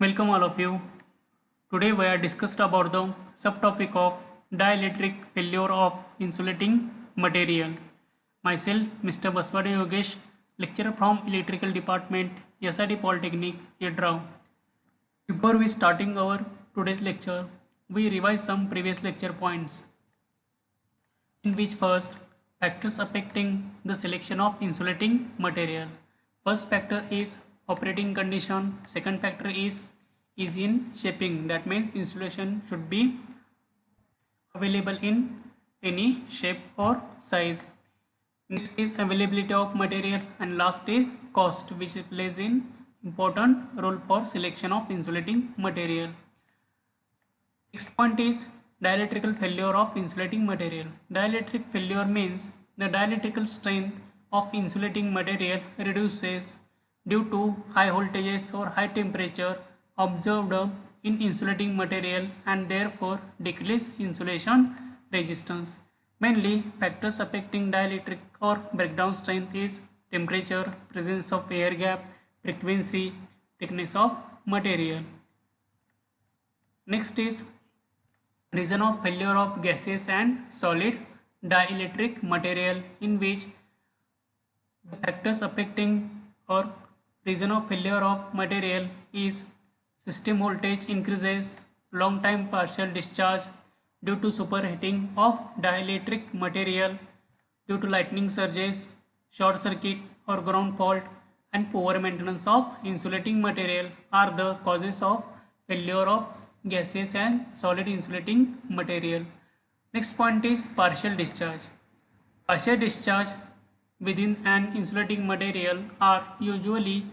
Welcome all of you. Today we are discussed about the subtopic of dielectric failure of insulating material. Myself, Mr. Baswade Yogesh, lecturer from Electrical Department, SIT Polytechnic, Yedrao. Before we starting our today's lecture, we revise some previous lecture points. In which first, factors affecting the selection of insulating material. First factor is operating condition. Second factor is in shaping. That means insulation should be available in any shape or size. Next is availability of material, and last is cost, which plays an important role for selection of insulating material. Next point is dielectrical failure of insulating material. Dielectric failure means the dielectrical strength of insulating material reduces due to high voltages or high temperature observed in insulating material and therefore decrease insulation resistance. Mainly factors affecting dielectric or breakdown strength is temperature, presence of air gap, frequency, thickness of material. Next is reason of failure of gaseous and solid dielectric material, in which the factors affecting or reason of failure of material is system voltage increases, long time partial discharge due to superheating of dielectric material due to lightning surges, short circuit or ground fault, and poor maintenance of insulating material are the causes of failure of gaseous and solid insulating material. Next point is partial discharge. Partial discharge within an insulating material are usually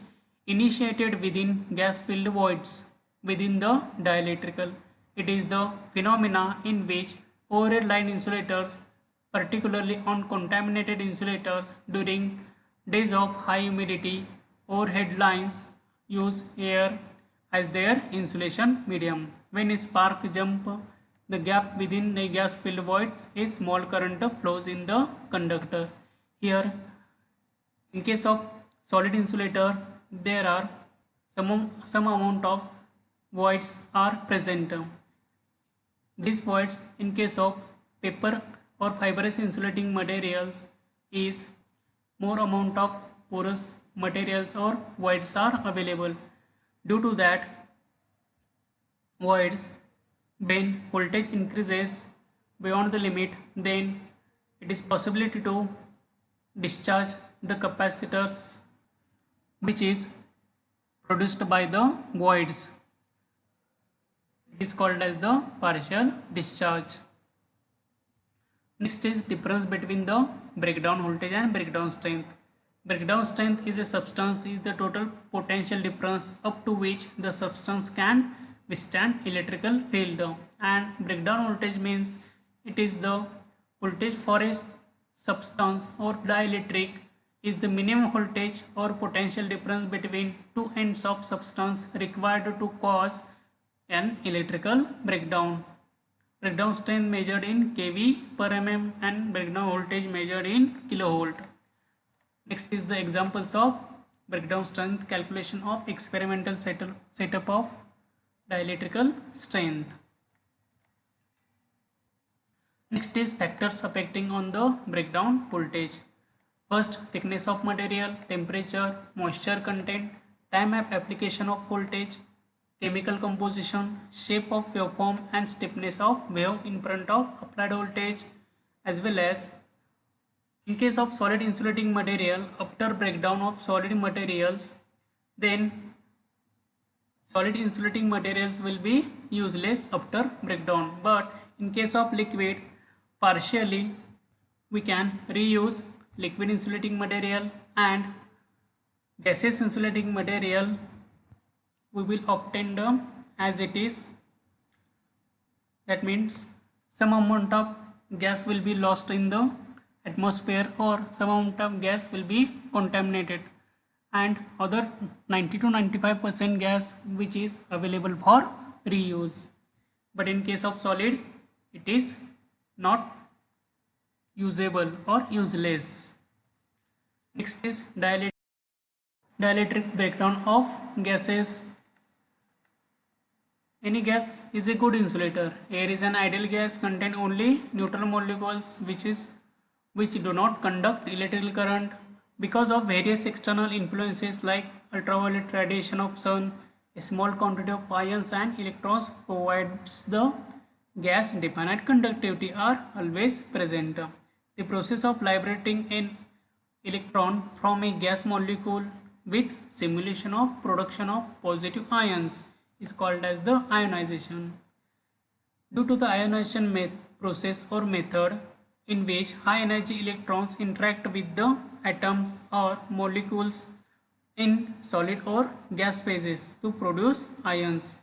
initiated within gas-filled voids within the dielectrical. It is the phenomena in which overhead line insulators, particularly on contaminated insulators during days of high humidity, overhead lines use air as their insulation medium. When a spark jump the gap within the gas filled voids, a small current flows in the conductor. Here, in case of solid insulator, there are some amount of voids are present. These voids, in case of paper or fibrous insulating materials, is more amount of porous materials or voids are available. Due to that, voids, when voltage increases beyond the limit, then it is possibility to discharge the capacitors which is produced by the voids. It is called as the partial discharge. Next is difference between the breakdown voltage and breakdown strength. Breakdown strength is the total potential difference up to which the substance can withstand electrical field, and breakdown voltage means it is the voltage for a substance or dielectric is the minimum voltage or potential difference between two ends of substance required to cause an electrical breakdown. Breakdown strength measured in kV per mm and breakdown voltage measured in kilovolt. Next is the examples of breakdown strength calculation of experimental setup of dielectrical strength. Next is factors affecting on the breakdown voltage. First, thickness of material, temperature, moisture content, time of application of voltage, chemical composition, shape of waveform and stiffness of wave in front of applied voltage, as well as in case of solid insulating material, after breakdown of solid materials, then solid insulating materials will be useless after breakdown, but in case of liquid, partially we can reuse liquid insulating material, and gaseous insulating material we will obtain them as it is. That means some amount of gas will be lost in the atmosphere or some amount of gas will be contaminated, and other 90 to 95% gas which is available for reuse. But in case of solid, it is not usable or useless. Next is dielectric breakdown of gases. Any gas is a good insulator. Air is an ideal gas, contain only neutral molecules which do not conduct electrical current. Because of various external influences like ultraviolet radiation of sun, a small quantity of ions and electrons provides the gas definite conductivity are always present. The process of liberating an electron from a gas molecule with simulation of production of positive ions is called as the ionization. Due to the ionization process or method in which high energy electrons interact with the atoms or molecules in solid or gas phases to produce ions.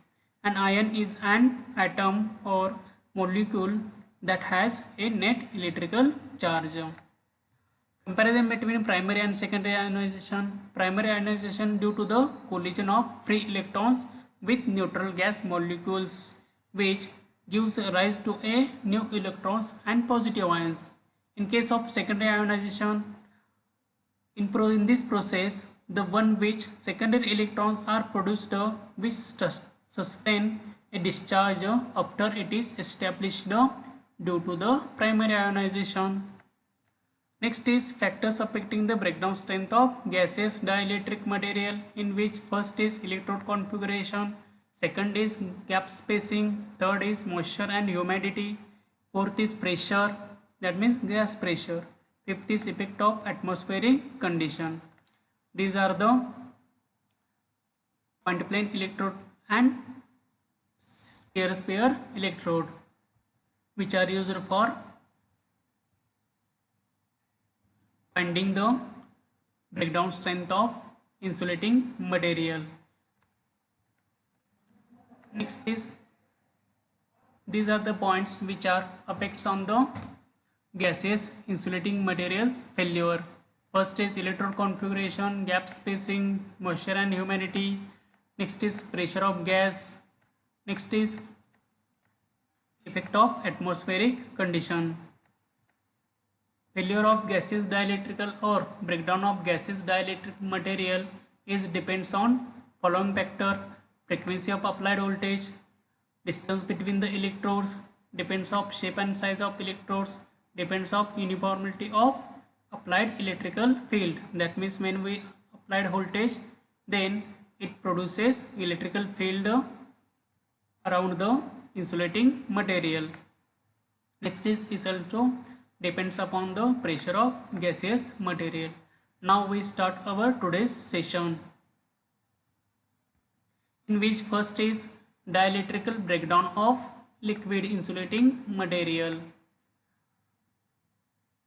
An ion is an atom or molecule that has a net electrical charge. Comparison between primary and secondary ionization. Primary ionization due to the collision of free electrons with neutral gas molecules, which gives rise to a new electrons and positive ions. In case of secondary ionization, in this process, the one which secondary electrons are produced which sustain a discharge after it is established due to the primary ionization. Next is factors affecting the breakdown strength of gaseous dielectric material, in which first is electrode configuration, second is gap spacing, third is moisture and humidity, fourth is pressure, that means gas pressure, fifth is effect of atmospheric condition. These are the point plane electrode and sphere electrode which are used for finding the breakdown strength of insulating material. Next is, these are the points which are effects on the gaseous insulating materials failure. First is electrode configuration, gap spacing, moisture and humidity. Next is pressure of gas. Next is effect of atmospheric condition. Failure of gaseous dielectrical or breakdown of gaseous dielectric material is depends on following factor: frequency of applied voltage, distance between the electrodes, depends of shape and size of electrodes, depends of uniformity of applied electrical field. That means when we applied voltage, then it produces electrical field around the insulating material. Next is also depends upon the pressure of gaseous material. Now we start our today's session, in which first is dielectrical breakdown of liquid insulating material,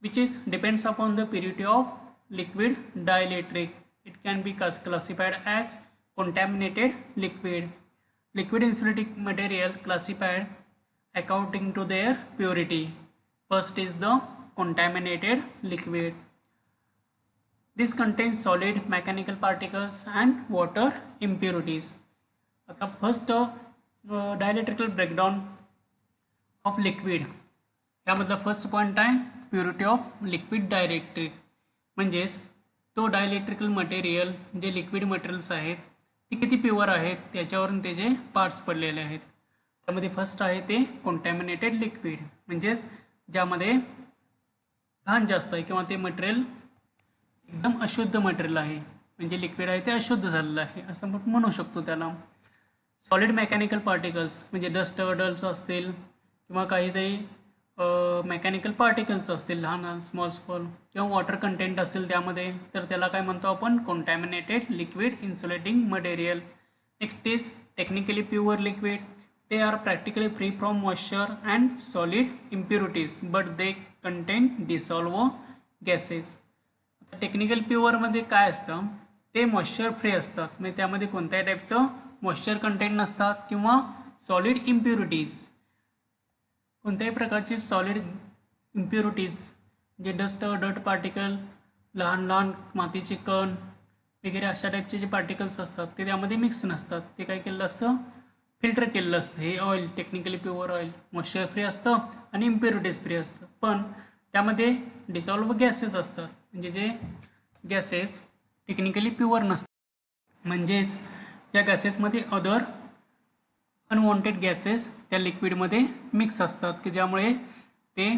which is depends upon the purity of liquid dielectric. It can be classified as contaminated liquid. Liquid insulating material classified according to their purity. First is the contaminated liquid. This contains solid mechanical particles and water impurities. आता first डायलेक्ट्रिकल breakdown of liquid, यामधला first point आहे purity of liquid dielectric. म्हणजेच तो डायलेक्ट्रिकल material जे liquid materials आहेत ते किती pure आहेत त्याच्यावरून त्याचे पार्ट्स पडलेले आहेत. त्यामध्ये फर्स्ट आहे ते कॉन्टॅमिनेटेड लिक्विड, म्हणजेच ज्यामध्ये घाण जास्त आहे किंवा ते मटेरियल एकदम अशुद्ध मटेरियल आहे, म्हणजे लिक्विड आहे ते अशुद्ध झालेलं आहे असं म्हणू शकतो त्याला. सॉलिड मेकॅनिकल पार्टिकल्स म्हणजे डस्ट अडल्स असतील किंवा काहीतरी मेकॅनिकल पार्टिकल्स असतील लहान स्मॉल किंवा वॉटर कंटेंट असतील त्यामध्ये, तर त्याला काय म्हणतो आपण contaminated liquid insulating material. Next is technically pure liquid. They are practically free from moisture and solid impurities, but they contain dissolved gases. Technical प्युअरमध्ये काय असतं ते मॉइश्चर फ्री असतात, म्हणजे त्यामध्ये कोणत्याही टाईपचं मॉइश्चर कंटेंट नसतात किंवा सॉलिड इम्प्युरिटीज, कोणत्याही प्रकारची सॉलिड इम्प्युरिटीज जे डस्ट पार्टिकल, लहान लहान मातीचे कण वगैरे अशा टाईपचे जे पार्टिकल्स असतात ते त्यामध्ये मिक्स नसतात. ते काय केलेलं असतं फिल्टर केलेलं असतं. हे oil technically pure oil moisture free असतं आणि इम्प्युरिटीज फ्री असतं, पण त्यामध्ये डिसॉल्व्ह गॅसेस असतात, म्हणजे जे गॅसेस टेक्निकली प्युअर नसतात. म्हणजेच या गॅसेसमध्ये अनवॉन्टेड गॅसेस त्या लिक्विडमध्ये मिक्स असतात की ज्यामुळे ते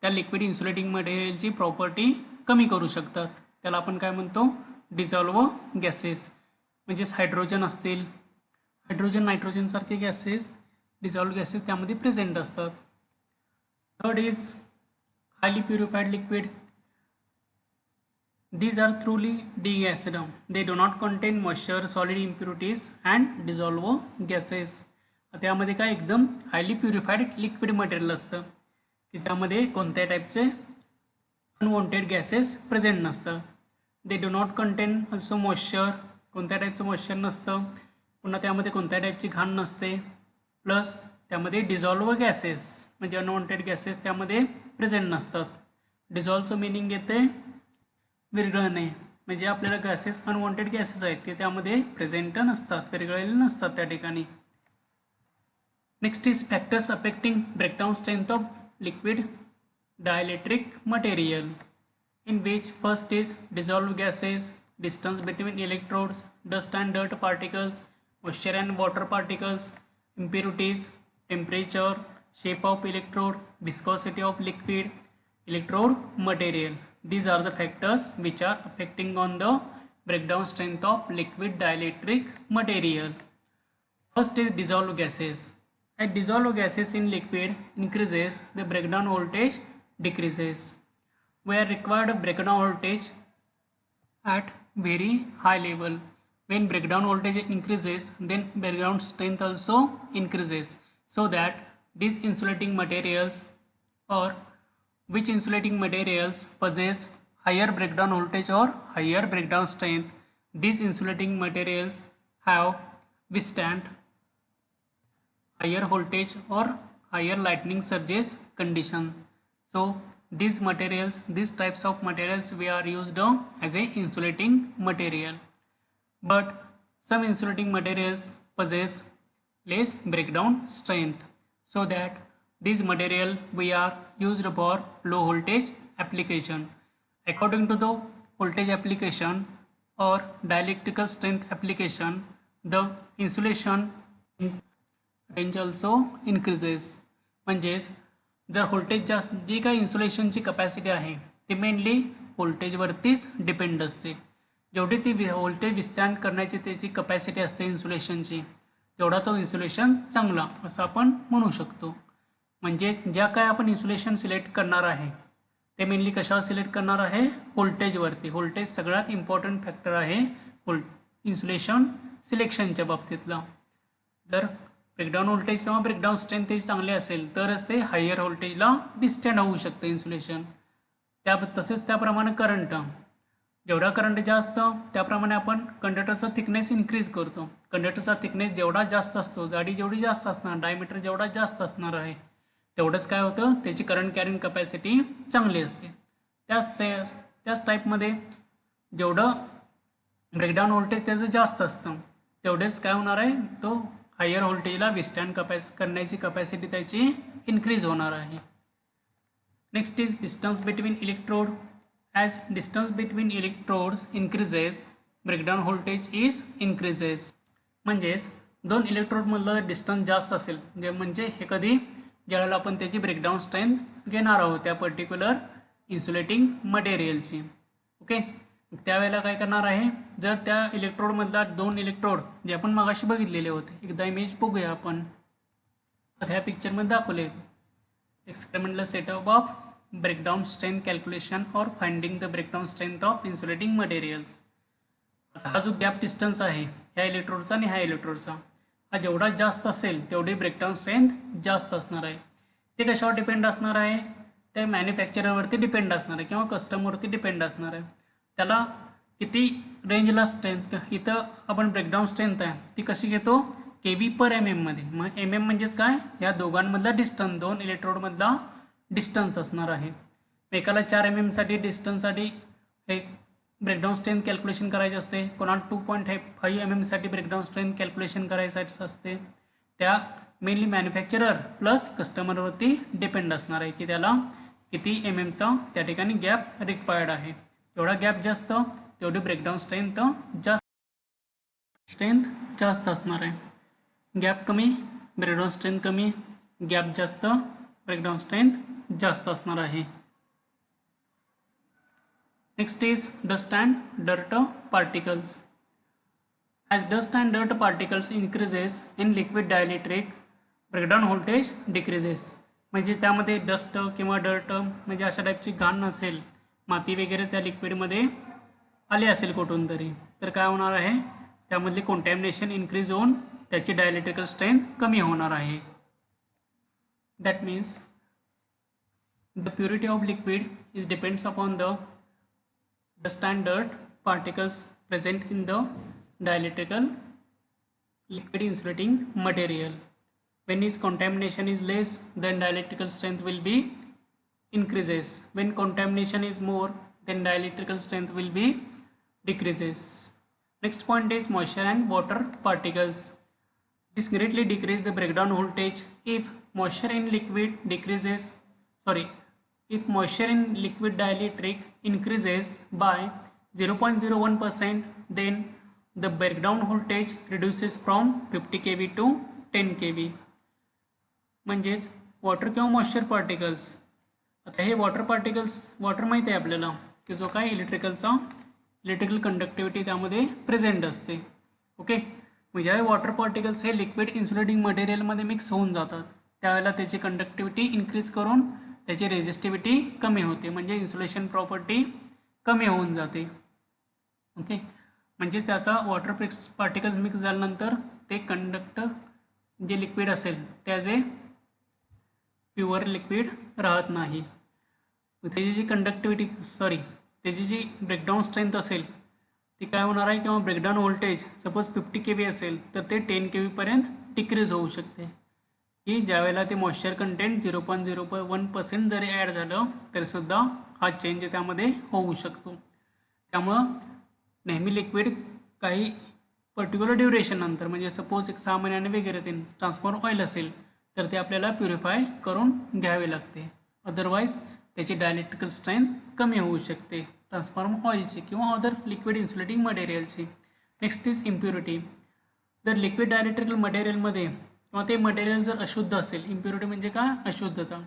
त्या लिक्विड इन्सुलेटिंग मटेरियलची प्रॉपर्टी कमी करू शकतात. त्याला आपण काय म्हणतो, डिझॉल्व्ह गॅसेस. म्हणजेच हायड्रोजन असतील, हायड्रोजन नायट्रोजनसारखे गॅसेस, डिझॉल्व्ह गॅसेस त्यामध्ये प्रेझेंट असतात. Third is highly purified liquid. These are truly degassed. They do not contain moisture, solid impurities and dissolve gases. त्यामध्ये काय एकदम हायली प्युरिफाईड लिक्विड मटेरियल असतं की ज्यामध्ये कोणत्याही टाईपचे अनवॉन्टेड गॅसेस प्रेझेंट नसतं. They do not content also moisture, कोणत्या टाईपचं मॉइश्चर नसतं. पुन्हा त्यामध्ये कोणत्या टाईपची घाण नसते. प्लस त्यामध्ये डिझॉल्व्ह गॅसेस म्हणजे अनवॉन्टेड गॅसेस त्यामध्ये प्रेझेंट नसतात. डिझॉल्वचं मिनिंग येते विरघळणे, म्हणजे आपल्याला गॅसेस अनवॉन्टेड गॅसेस आहेत ते त्यामध्ये प्रेझेंट नसतात, विरघळलेले नसतात त्या ठिकाणी. Next is factors affecting breakdown strength of liquid dielectric material, in which first is dissolved gases, distance between electrodes, dust and dirt particles, moisture and water particles, impurities, temperature, shape of electrode, viscosity of liquid, electrode material. These are the factors which are affecting on the breakdown strength of liquid dielectric material. First is dissolved gases. As dissolved gases in liquid increases, the breakdown voltage decreases. Where required breakdown voltage at very high level. When breakdown voltage increases, then breakdown strength also increases, so that these insulating materials or which insulating materials possess higher breakdown voltage or higher breakdown strength, these insulating materials have withstand higher voltage or higher lightning surges condition. So these materials, these types of materials we are used as a insulating material. But some insulating materials possess less breakdown strength, so that these material we are used for low voltage application. According to the voltage application or dielectrical strength application, the insulation range also increases. म्हणजेच जर voltage जास्त, जी काही इन्सुलेशनची capacity आहे ती mainly व्होल्टेजवरतीच depend असते. जेवढी ती voltage विस्तार करण्याची त्याची कपॅसिटी असते इन्सुलेशनची, तेवढा तो इन्सुलेशन चांगला असं आपण म्हणू शकतो. म्हणजे ज्या काय आपण इन्सुलेशन सिलेक्ट करणार आहे ते मेनली कशावर सिलेक्ट करणार आहे, व्होल्टेजवरती. व्होल्टेज सगळ्यात इम्पॉर्टंट फॅक्टर आहे इन्सुलेशन सिलेक्शनच्या बाबतीतला. जर ब्रेकडाऊन व्होल्टेज किंवा ब्रेकडाऊन स्ट्रेंथ त्याची चांगली असेल तरच ते हायर व्होल्टेजला विस्टँड होऊ शकतं इन्सुलेशन. तसेच त्याप्रमाणे करंट, जेवढा करंट जास्त त्याप्रमाणे आपण कंडक्टरचा थिकनेस इन्क्रीज करतो. कंडक्टरचा थिकनेस जेवढा जास्त असतो, जाडी जेवढी जास्त असणार, डायमीटर जेवढा जास्त असणार आहे, तेवढंच काय होतं, त्याची करंट कॅरिंग कपॅसिटी चांगली असते. त्याच टाईपमध्ये जेवढं ब्रेकडाऊन व्होल्टेज त्याचं जास्त असतं तेवढेच काय होणार आहे, तो हायर व्होल्टेजला विस्टँड करण्याची कपॅसिटी त्याची इन्क्रीज होणार आहे. Next is distance between electrode. As distance between electrodes increases, breakdown voltage is increases. म्हणजेच दोन इलेक्ट्रोडमधलं डिस्टन्स जास्त असेल म्हणजे हे कधी, ज्यावेळेला आपण त्याची ब्रेकडाऊन स्ट्रेंथ घेणार आहोत त्या पर्टिक्युलर इन्सुलेटिंग मटेरियलची. ओके, त्यावेळेला काय करणार आहे, जर त्या इलेक्ट्रोडमधला दोन इलेक्ट्रोड जे आपण मगाशी बघितलेले होते, एकदा इमेज बघूया आपण. ह्या पिक्चरमध्ये दाखवले experimental setup of breakdown strength calculation और finding the breakdown strength of insulating materials. हा जो गॅप डिस्टन्स आहे ह्या इलेक्ट्रोडचा आणि ह्या इलेक्ट्रोडचा, हा जेवढा जास्त असेल तेवढी ब्रेकडाऊन स्ट्रेंथ जास्त असणार आहे. ते कशावर डिपेंड असणार आहे, ते मॅन्युफॅक्चररवरती डिपेंड असणार आहे किंवा कस्टमरवरती डिपेंड असणार आहे. त्याला किती रेंजला स्ट्रेंथ, इथं आपण ब्रेकडाऊन स्ट्रेंथ आहे ती कशी घेतो, KB पर MM मध्ये. मग MM म्हणजेच काय, या दोघांमधला डिस्टन्स, दोन इलेक्ट्रोडमधला डिस्टन्स असणार आहे. एकाला 4 MM साठी डिस्टन्ससाठी हे ब्रेकडाऊन स्ट्रेंथ कॅल्क्युलेशन करायची असते, कोणाला 2.5 MM साठी ब्रेकडाऊन स्ट्रेंथ कॅल्क्युलेशन करायसाठी असते. त्या मेनली मॅन्युफॅक्चरर प्लस कस्टमरवरती डिपेंड असणार आहे की त्याला किती MMचा त्या ठिकाणी गॅप रिक्वायर्ड आहे. जेवढा गॅप जास्त तेवढी ब्रेकडाऊन स्ट्रेंथ जास्त असणार आहे. गॅप कमी ब्रेकडाऊन स्ट्रेंथ कमी, गॅप जास्त, ब्रेकडाऊन स्ट्रेंथ जास्त असणार आहे. Next is dust and dirt particles. As dust and dirt particles increases in liquid dielectric, breakdown voltage decreases. म्हणजे त्यामध्ये डस्ट किंवा डर्ट म्हणजे अशा टाईपची घाण नसेल, माती वगैरे त्या लिक्विडमध्ये आली असेल कुठून तरी, तर काय होणार आहे, त्यामधली कॉन्टॅमिनेशन इन्क्रीज होऊन त्याची डायलेक्ट्रिकल स्ट्रेंथ कमी होणार आहे. That means the purity of liquid is depends upon the dust and dirt particles present in the dielectrical liquid insulating material. When its contamination is less, then dielectrical strength will be increases. When contamination is more, then dielectrical strength will be decreases. Next point is moisture and water particles. This greatly decrease the breakdown voltage if moisture in liquid decreases. If moisture in liquid dielectric increases by 0.01%, then the breakdown voltage reduces from 50 kV to 10 kV. म्हणजेच water किंवा moisture particles. आता हे water particles, water माहिती आहे आपल्याला की जो काय इलेक्ट्रिकल कंडक्टिव्हिटी त्यामध्ये प्रेझेंट असते. ओके, म्हणजे ज्यावेळी वॉटर पार्टिकल्स हे लिक्विड इन्सुलेटिंग मटेरियलमध्ये मिक्स होऊन जातात, त्यावेळेला त्याची कंडक्टिव्हिटी इन्क्रीज करून त्याची रेझिस्टिव्हिटी कमी होते, म्हणजे इन्सुलेशन प्रॉपर्टी कमी होऊन जाते. ओके, म्हणजे त्याचा वॉटर पार्टिकल मिक्स झाल्यानंतर ते जे लिक्विड असेल त्याचे प्युअर लिक्विड राहत नाही. त्याची जी त्याची जी ब्रेकडाऊन स्ट्रेंथ असेल ती काय होणार आहे, किंवा ब्रेकडाऊन व्होल्टेज सपोज 50 kV असेल तर ते 10 kV पर्यंत डिक्रीज होऊ शकते. की ज्यावेळेला ते मॉइश्चर कंटेंट 0.01% जरी ॲड झालं तरीसुद्धा हा चेंज त्यामध्ये होऊ शकतो. त्यामुळं नेहमी लिक्विड काही पर्टिक्युलर ड्युरेशन नंतर, म्हणजे सपोज 6 महिन्याने वगैरे ते ट्रान्सफॉर्मर ऑइल असेल तर ते आपल्याला प्युरिफाय करून घ्यावे लागते. अदरवाईज त्याची डायलेक्ट्रिकल स्ट्रेंथ कमी होऊ शकते ट्रान्सफॉर्मर ऑइलची किंवा अदर लिक्विड इन्सुलेटिंग मटेरियलची. Next is impurity. जर लिक्विड डायलेक्ट्रिकल मटेरियलमध्ये किंवा ते मटेरियल जर अशुद्ध असेल, इम्प्युरिटी म्हणजे काय, अशुद्धता,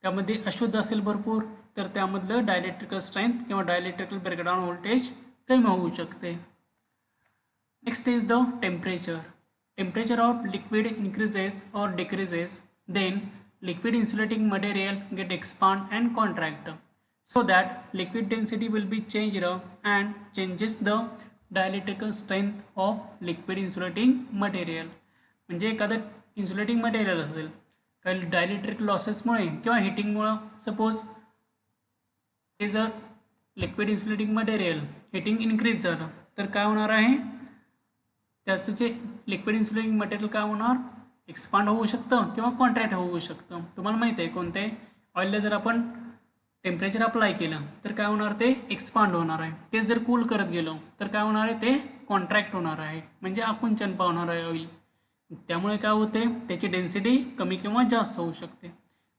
त्यामध्ये अशुद्ध असेल भरपूर, तर त्यामधलं डायलेक्ट्रिकल स्ट्रेंथ किंवा डायलेक्ट्रिकल ब्रेकडाऊन व्होल्टेज कमी होऊ शकते. Next is the temperature. Temperature of liquid increases और decreases, then liquid insulating material get expand and contract, so that liquid density will be changed and changes the dielectrical strength of liquid insulating material. म्हणजे एखादं insulating material असेल, काही dielectric लॉसेसमुळे किंवा हिटिंगमुळं, suppose ते जर liquid insulating material heating increase झालं तर काय होणार आहे, त्याचं जे लिक्विड इन्सुलेटिंग मटेरियल काय होणार, एक्सपांड होऊ शकतं किंवा कॉन्ट्रॅक्ट होऊ शकतं. तुम्हाला माहिती आहे कोणत्याही ऑइलला जर आपण टेम्परेचर अप्लाय केलं तर काय होणार, ते एक्सपांड होणार आहे. ते जर कूल करत गेलो तर काय होणार आहे, ते कॉन्ट्रॅक्ट होणार आहे, म्हणजे आकुंचन पावणार आहे ऑइल. त्यामुळे काय होते, त्याची डेन्सिटी कमी किंवा जास्त होऊ शकते.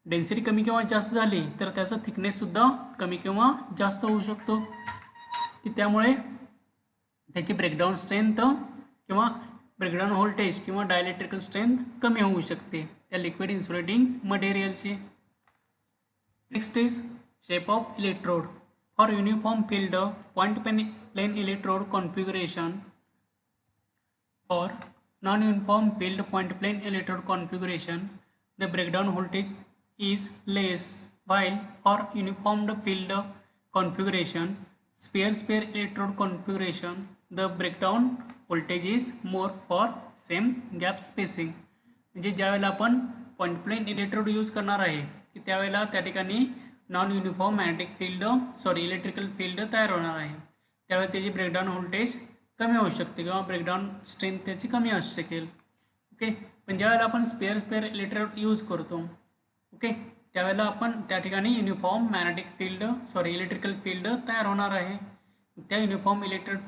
डेन्सिटी कमी किंवा जास्त झाली तर त्याचा थिकनेससुद्धा कमी किंवा जास्त होऊ शकतो, की त्यामुळे त्याची ब्रेकडाऊन स्ट्रेंथ किंवा ब्रेकडाऊन व्होल्टेज किंवा डायलेक्ट्रिकल स्ट्रेंथ कमी होऊ शकते त्या लिक्विड इन्सुलेटिंग मटेरियलची. Next is shape of electrode. For uniform field point plane electrode configuration और non-uniform field point plane electrode configuration, the breakdown voltage is less, while for uniform field configuration, sphere electrode configuration, the breakdown voltage is more for same gap spacing. म्हणजे ज्यावेळेला आपण point plane electrode use करणार आहे की त्यावेळेला त्या ठिकाणी non uniform magnetic field electrical field तयार होणार आहे, त्यावेळेला त्याची ब्रेकडाऊन व्होल्टेज कमी होऊ शकते किंवा ब्रेकडाऊन स्ट्रेंथ त्याची कमी असू शकेल. ओके, पण ज्यावेळेला आपण स्पेअर इलेक्ट्रोड यूज करतो, ओके, त्यावेळेला आपण त्या ठिकाणी युनिफॉर्म मॅग्नेटिक इलेक्ट्रिकल फील्ड तयार होणार आहे. त्या युनिफॉर्म इलेक्ट्रिक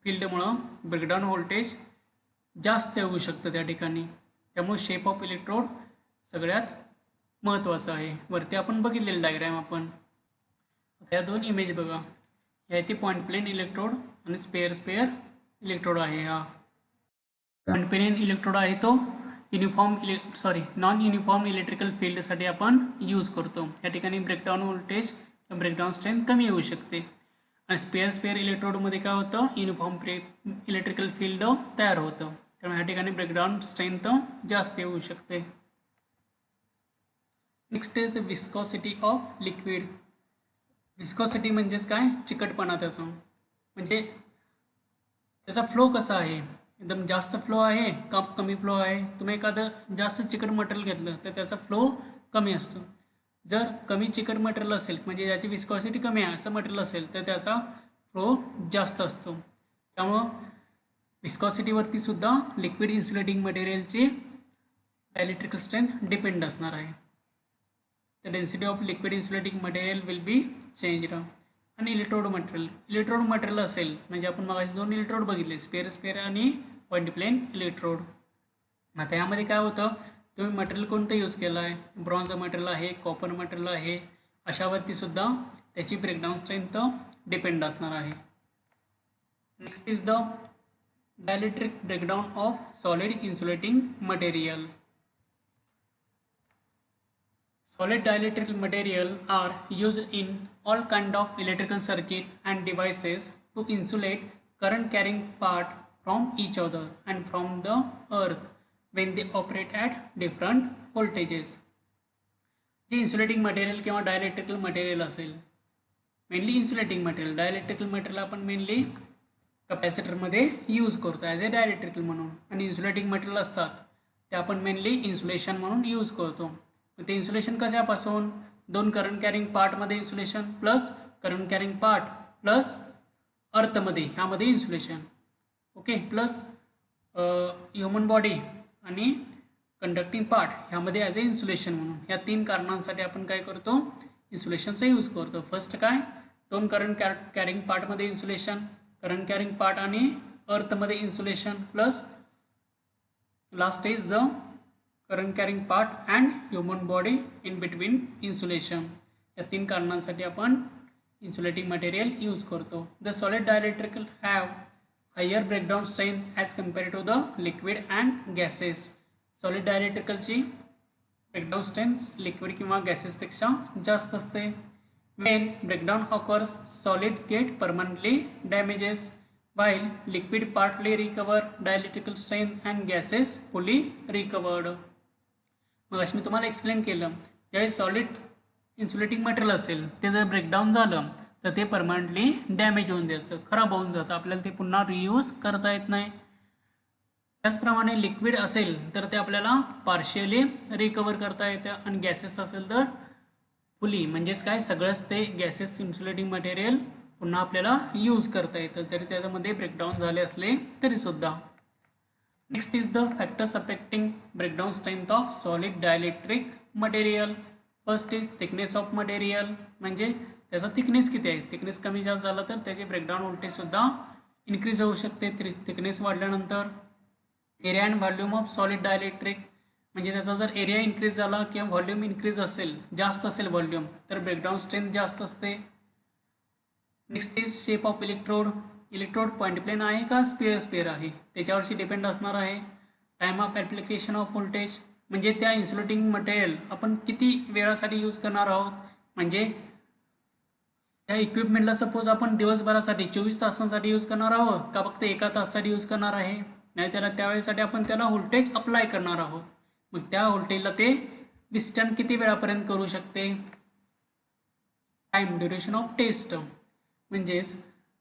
फील्डमुळं ब्रेकडाऊन व्होल्टेज जास्त येऊ शकतं त्या ठिकाणी. त्यामुळे शेप ऑफ इलेक्ट्रोड सगळ्यात महत्त्वाचं आहे. वरती आपण बघितलेलं डायग्राम आपण, आता या दोन इमेज बघा, या ते पॉइंट प्लेन इलेक्ट्रोड आणि स्पेअर इलेक्ट्रोड आहे. हा पॉइंट प्लेन इलेक्ट्रोड आहे तो नॉन युनिफॉर्म इलेक्ट्रिकल फील्डसाठी आपण यूज करतो. या ठिकाणी ब्रेकडाऊन व्होल्टेज ब्रेकडाऊन स्ट्रेंथ कमी येऊ शकते. आणि स्पेअर इलेक्ट्रोडमध्ये काय होतं, युनिफॉर्म इलेक्ट्रिकल फील्ड तयार होतं. त्यामुळे या ठिकाणी ब्रेकडाऊन स्ट्रेंथ जास्त येऊ शकते. Next is the viscosity of liquid. Viscosity म्हणजेच काय, चिकटपणा त्याचा, म्हणजे त्याचा फ्लो कसा आहे, एकदम जास्त फ्लो आहे का कमी फ्लो आहे. तुम्ही एखादं जास्त चिकट मटेरियल घेतलं तर त्याचा फ्लो कमी असतो. जर कमी चिकट मटेरियल असेल म्हणजे ज्याची विस्कॉसिटी कमी आहे असं मटेरियल असेल तर त्याचा फ्लो जास्त असतो. त्यामुळं विस्कॉसिटीवरती सुद्धा लिक्विड इन्सुलेटिंग मटेरियलची इलेक्ट्रिकल स्ट्रेंथ डिपेंड असणार आहे. The density of liquid insulating material will be changed. आणि इलेक्ट्रोड मटेरियल असेल म्हणजे आपण मगाशी 2 इलेक्ट्रोड बघितले, स्पेअर आणि पॉईंट प्लेन इलेक्ट्रोड. आता यामध्ये काय होतं, तुम्ही मटेरियल कोणतं यूज केलं आहे, ब्रॉन्झ मटेरियल आहे, कॉपर मटेरियल आहे, अशावरती सुद्धा त्याची ब्रेकडाऊन स्ट्रेंथ डिपेंड असणार आहे. Next is the dielectric breakdown of solid insulating material. Solid dielectric material are used in all kind of electrical circuit and devices to insulate current carrying part from each other and from the earth when they operate at different voltages. जे insulating material किंवा डायलेक्ट्रिकल material असेल, mainly insulating material, डायलेक्ट्रिकल material आपण mainly कपॅसिटरमध्ये use करतो as ए डायलेक्ट्रिकल म्हणून, आणि insulating material असतात ते आपण मेनली इन्सुलेशन म्हणून यूज करतो. ते इन्सुलेशन कशापासून, 2 करंट कॅरिंग पार्टमध्ये insulation plus current carrying part plus अर्थमध्ये ह्यामध्ये insulation, okay, plus human body आणि कंडक्टिंग पार्ट ह्यामध्ये ॲज ए इन्सुलेशन म्हणून. या 3 कारणांसाठी आपण काय करतो, इन्सुलेशनचा यूज करतो. फर्स्ट काय, 2 करंट कॅरिंग पार्टमध्ये इन्सुलेशन, करंट कॅरिंग पार्ट आणि अर्थमध्ये insulation, plus last is the current carrying part and human body in between insulation. या 3 कारणांसाठी आपण इन्सुलेटिंग मटेरियल यूज करतो. The solid dielectrical have higher breakdown strength as compare to the liquid and gases. Solid डायलेक्ट्रिकलची breakdown strength liquid किंवा गॅसेसपेक्षा जास्त असते. When breakdown occurs solid get permanently damages while liquid partly recover dielectrical strength and gases fully recovered. मग अशी मी तुम्हाला explain केलं, ज्यावेळी सॉलिड इन्सुलेटिंग मटेरियल असेल ते जर ब्रेकडाऊन झालं तर ते परमनंटली डॅमेज होऊन जातं, खराब होऊन जातं, आपल्याला ते पुन्हा रियूज करता येत नाही. त्याचप्रमाणे लिक्विड असेल तर ते आपल्याला पार्शियली रिकवर करता येतं, आणि गॅसेस असेल तर फुली, म्हणजेच काय, सगळंच ते गॅसेस इन्सुलेटिंग मटेरियल पुन्हा आपल्याला यूज करता येतं जरी त्याच्यामध्ये ब्रेकडाऊन झाले असले तरी सुद्धा. Next is the factors affecting breakdown strength of solid dielectric material. First is thickness of material, म्हणजे त्याचा थिकनेस किती आहे. थिकनेस कमी जास्त झाला तर त्याचे ब्रेकडाऊन व्होल्टेजसुद्धा इन्क्रीज होऊ शकते थिकनेस वाढल्यानंतर. Area and volume of solid dielectric, म्हणजे त्याचा जर एरिया इन्क्रीज झाला किंवा व्हॉल्यूम इन्क्रीज असेल, जास्त असेल व्हॉल्यूम, तर ब्रेकडाऊन स्ट्रेंथ जास्त असते. Next is shape of electrode point plane आहे का स्पेअर आहे त्याच्यावरची डिपेंड असणार आहे. Time of application of voltage, म्हणजे त्या इन्सुलेटिंग मटेरियल आपण किती वेळासाठी यूज करणार आहोत, म्हणजे त्या इक्विपमेंटला सपोज आपण दिवसभरासाठी 24 तासांसाठी यूज करणार आहोत का फक्त 1 तासासाठी यूज करणार आहे, नाही त्यावेळेसाठी आपण त्याला व्होल्टेज अप्लाय करणार आहोत. मग त्या व्होल्टेजला ते विस्टर्न किती वेळापर्यंत करू शकते. टाईम ड्युरेशन ऑफ टेस्ट, म्हणजेच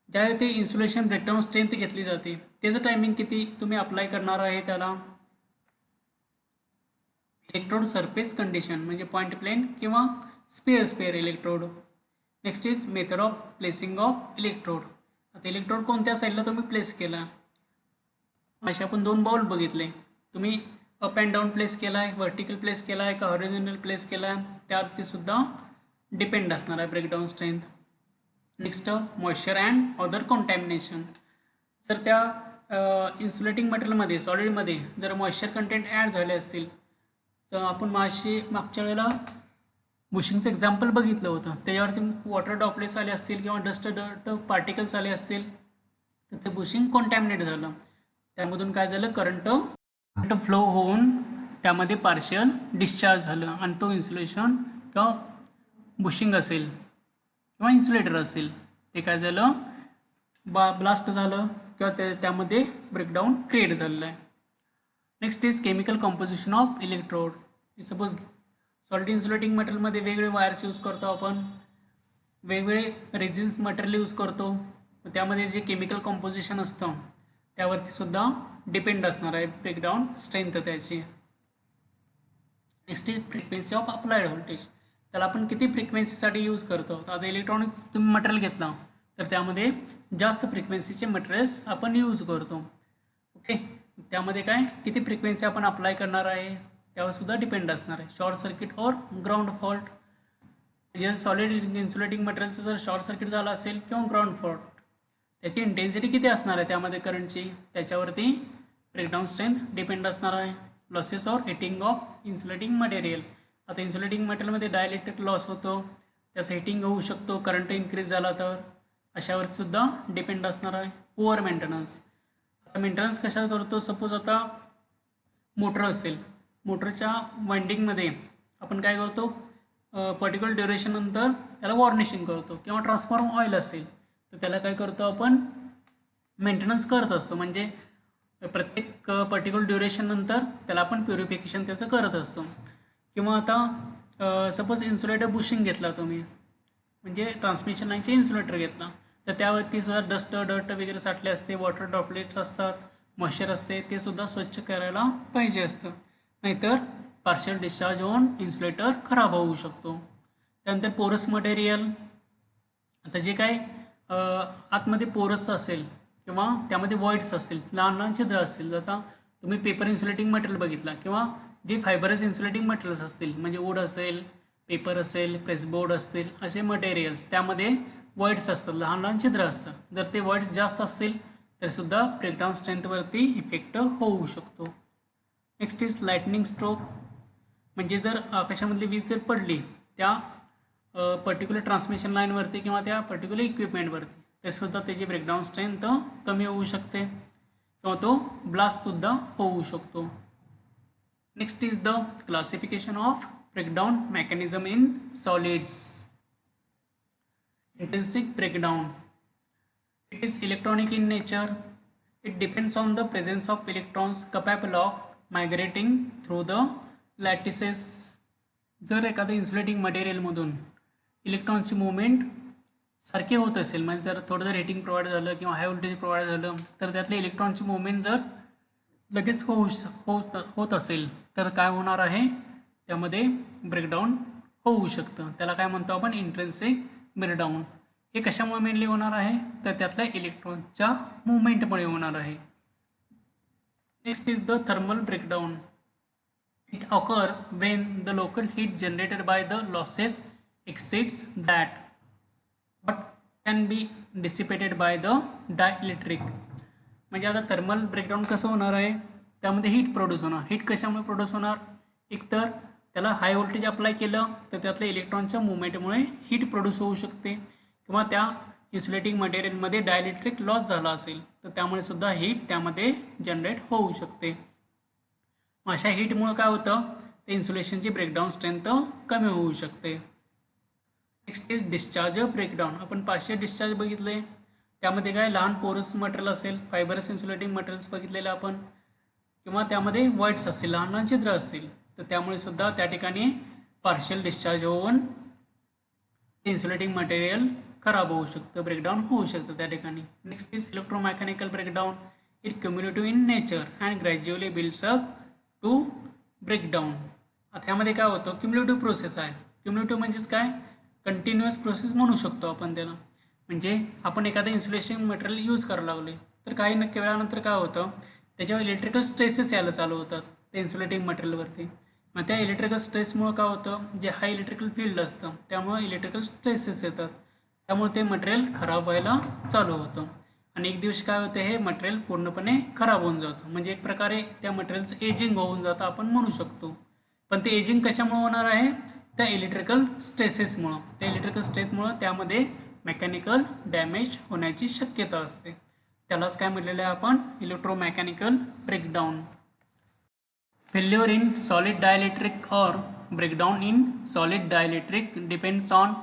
ज्यावेळी ते इन्सुलेशन ब्रेकडाऊन स्ट्रेंथ घेतली जाते त्याचं टायमिंग किती तुम्ही अप्लाय करणार आहे त्याला. इलेक्ट्रोड सरफेस कंडिशन, म्हणजे पॉईंट प्लेन किंवा spare electrode. Next is method of placing of electrode. आता इलेक्ट्रोड कोणत्या साईडला तुम्ही प्लेस केला, असे आपण 2 बाउल बघितले, तुम्ही अप अँड डाऊन प्लेस केला आहे, व्हर्टिकल प्लेस केला आहे का हॉरिझॉन्टल प्लेस केला आहे, त्यावरती सुद्धा डिपेंड असणार आहे breakdown strength. Next moisture and other contamination, जर त्या इन्सुलेटिंग मटेरियलमध्ये सॉलिडमध्ये जर मॉइश्चर कंटेंट ॲड झाले असतील, तर आपण मागच्या वेळेला बुशिंगचं एक्झाम्पल बघितलं होतं, त्याच्यावरती वॉटर ड्रॉपलेट्स आले असतील किंवा डस्ट पार्टिकल्स आले असतील तर ते बुशिंग कॉन्टॅमिनेट झालं, त्यामधून काय झालं, करंट फ्लो होऊन त्यामध्ये पार्शियल डिस्चार्ज झालं आणि तो इन्सुलेशन किंवा बुशिंग असेल किंवा इन्सुलेटर असेल ते काय झालं ब्लास्ट झालं किंवा त्यामध्ये ब्रेकडाऊन क्रिएट झालेलं आहे. Next is chemical composition of electrode. Suppose solid insulating मटेरियलमध्ये वेगवेगळे वायर्स यूज करतो आपण, वेगवेगळे रेझिन्स मटेरियल यूज करतो, त्यामध्ये जे केमिकल कॉम्पोजिशन असतं त्यावरती सुद्धा डिपेंड असणार आहे ब्रेकडाऊन स्ट्रेंथ त्याची. Next is frequency of applied voltage. त्याला आपण किती फ्रिक्वेन्सीसाठी यूज करतो. आता इलेक्ट्रॉनिक्स तुम्ही मटेरियल घेतला तर त्यामध्ये जास्त फ्रिक्वेन्सीचे मटेरियल्स आपण यूज करतो. ओके, त्यामध्ये काय किती फ्रिक्वेन्सी आपण अप्लाय करणार आहे त्यावर सुद्धा डिपेंड असणार आहे. शॉर्ट सर्किट और ग्राउंड फॉल्ट, म्हणजे सॉलिड इन्सुलेटिंग मटेरियलचं जर शॉर्ट सर्किट झालं असेल किंवा ग्राउंड फॉल्ट, त्याची इंटेन्सिटी किती असणार आहे त्यामध्ये करंटची, त्याच्यावरती ब्रेकडाऊन स्ट्रेंथ डिपेंड असणार आहे. लॉसेस और हिटिंग ऑफ इन्सुलेटिंग मटेरियल. आता इन्सुलेटिंग मटेरियलमध्ये डायलेक्ट्रिक लॉस होतो, त्याचं हिटिंग होऊ शकतो करंट इन्क्रीज झाला तर, अशावर सुद्धा डिपेंड असणार आहे. Poor maintenance. आता मेंटेनन्स कशा करतो, सपोज आता मोटर असेल, मोटरच्या वाइंडिंगमध्ये आपण काय करतो पर्टिक्युलर ड्युरेशननंतर त्याला वॉर्निशिंग करतो, किंवा ट्रान्सफॉर्मर ऑइल असेल तर त्याला काय करतो आपण मेंटेनन्स करत असतो, म्हणजे प्रत्येक पर्टिक्युलर ड्युरेशननंतर त्याला आपण प्युरिफिकेशन त्याचं करत असतो. किंवा आता सपोज इन्सुलेटर बुशिंग घेतला तुम्ही, म्हणजे ट्रान्समिशन लाईनचे इन्सुलेटर घेतला तर त्यावरती सुद्धा डस्ट वगैरे साठले असते, वॉटर ड्रॉपलेट्स असतात, मॉइश्चर असते, ते सुद्धा स्वच्छ करायला पाहिजे असतं, नाहीतर पार्शियल डिस्चार्ज होऊन इन्सुलेटर खराब होऊ शकतो. त्यानंतर पोरस मटेरियल. आता जे काय आतमध्ये पोरस असेल किंवा त्यामध्ये वॉइड्स असतील, लहान लहान छिद्र असतील. आता तुम्ही पेपर इन्सुलेटिंग मटेरियल बघितला किंवा जे फायबरस इन्सुलेटिंग मटेरियल्स असतील, म्हणजे वूड असेल, पेपर असेल, प्रेसबोर्ड असतील, असे मटेरियल्स त्यामध्ये वॉइड्स असतात, लहान लहान छिद्र असतात. जर ते वॉइड्स जास्त असतील तर सुद्धा ब्रेकडाऊन स्ट्रेंथवरती इफेक्ट होऊ शकतो. Next is lightning stroke. म्हणजे जर आकाशामधली वीज जर पडली त्या पर्टिक्युलर ट्रान्समिशन लाईनवरती किंवा त्या पर्टिक्युलर इक्विपमेंटवरती ते सुद्धा त्याची ब्रेकडाऊन स्ट्रेंथ कमी होऊ शकते किंवा तो ब्लास्टसुद्धा होऊ शकतो. Next is the classification of breakdown mechanism in solids. Intrinsic breakdown. It is electronic in nature. It depends on the presence of electrons capable of migrating through the lattices. जर एखाद्या insulating मटेरियलमधून इलेक्ट्रॉनची मूवमेंट सारखी होत असेल, म्हणजे जर थोडं जर हिटिंग प्रोव्हाइड झालं किंवा हाय व्होल्टेज प्रोव्हाइड झालं तर त्यातले इलेक्ट्रॉनची मूवमेंट जर लगेच होत असेल तर काय होणार आहे, त्यामध्ये ब्रेकडाऊन होऊ शकतं. त्याला काय म्हणतो आपण इंट्रिन्सिक ब्रेकडाऊन. हे कशामुळे मेनली होणार आहे तर त्यातल्या इलेक्ट्रॉनच्या मुवमेंटमुळे होणार आहे. Next is the thermal breakdown. It occurs Wien the local heat generated by the losses exceeds that but can be dissipated by the dielectric. म्हणजे आता थर्मल ब्रेकडाऊन कसं होणार आहे, त्यामध्ये हीट प्रोड्यूस होणार. हीट कशामुळे प्रोड्यूस होणार, एकतर त्याला हाय व्होल्टेज अप्लाय केलं तर त्यातल्या इलेक्ट्रॉनच्या मुवमेंटमुळे हीट प्रोड्यूस होऊ शकते, किंवा त्या इन्सुलेटिंग मटेरियलमध्ये डायइलेक्ट्रिक लॉस झाला असेल तर त्यामुळे सुद्धा हीट त्यामध्ये जनरेट होऊ शकते. अशा हीटमुळे काय होतं, ते इन्सुलेशनची ब्रेकडाऊन स्ट्रेंथ कमी होऊ शकते. Next is discharge breakdown. आपण पार्शियल डिस्चार्ज बघितले, त्यामध्ये काय लहान पोरस मटेरियल असेल, फायबरस इन्सुलेटिंग मटेरियल्स बघितलेले आपण, किंवा त्यामध्ये वॉइड्स असतील, लहान लहान छिद्र असतील, तर त्यामुळे सुद्धा त्या ठिकाणी पार्शियल डिस्चार्ज होऊन इन्सुलेटिंग मटेरियल खराब होऊ शकतं, ब्रेकडाऊन होऊ शकतं त्या ठिकाणी. Next is electromechanical breakdown. It cumulative in nature and gradually builds up to breakdown. आता ह्यामध्ये काय होतं, क्युम्युलेटिव्ह प्रोसेस आहे. क्युम्युलेटिव्ह म्हणजेच काय, कंटिन्युअस प्रोसेस म्हणू शकतो आपण त्याला. म्हणजे आपण एखादं इन्सुलेशन मटेरियल यूज करायला लागले तर काही नक्की वेळानंतर काय होतं, त्याच्यावर इलेक्ट्रिकल स्ट्रेसेस यायला चालू होतात ते इन्सुलेटिंग मटेरियलवरती. मग त्या इलेक्ट्रिकल स्ट्रेसमुळं काय होतं, जे हाय इलेक्ट्रिकल फील्ड असतं त्यामुळं इलेक्ट्रिकल स्ट्रेसेस येतात, त्यामुळे ते मटेरियल खराब व्हायला चालू होतं आणि एक दिवस काय होतं, हे मटेरियल पूर्णपणे खराब होऊन जातं. म्हणजे एक प्रकारे त्या मटेरियलचं एजिंग होऊन जातं आपण म्हणू शकतो. पण ते एजिंग कशामुळे होणार आहे, त्या इलेक्ट्रिकल स्ट्रेसेसमुळं. त्या इलेक्ट्रिकल स्ट्रेसमुळं त्यामध्ये मेकॅनिकल डॅमेज होण्याची शक्यता असते. त्यालाच काय म्हटलेलं आहे आपण, electromechanical breakdown. Failure in solid dielectric or breakdown in solid dielectric depends on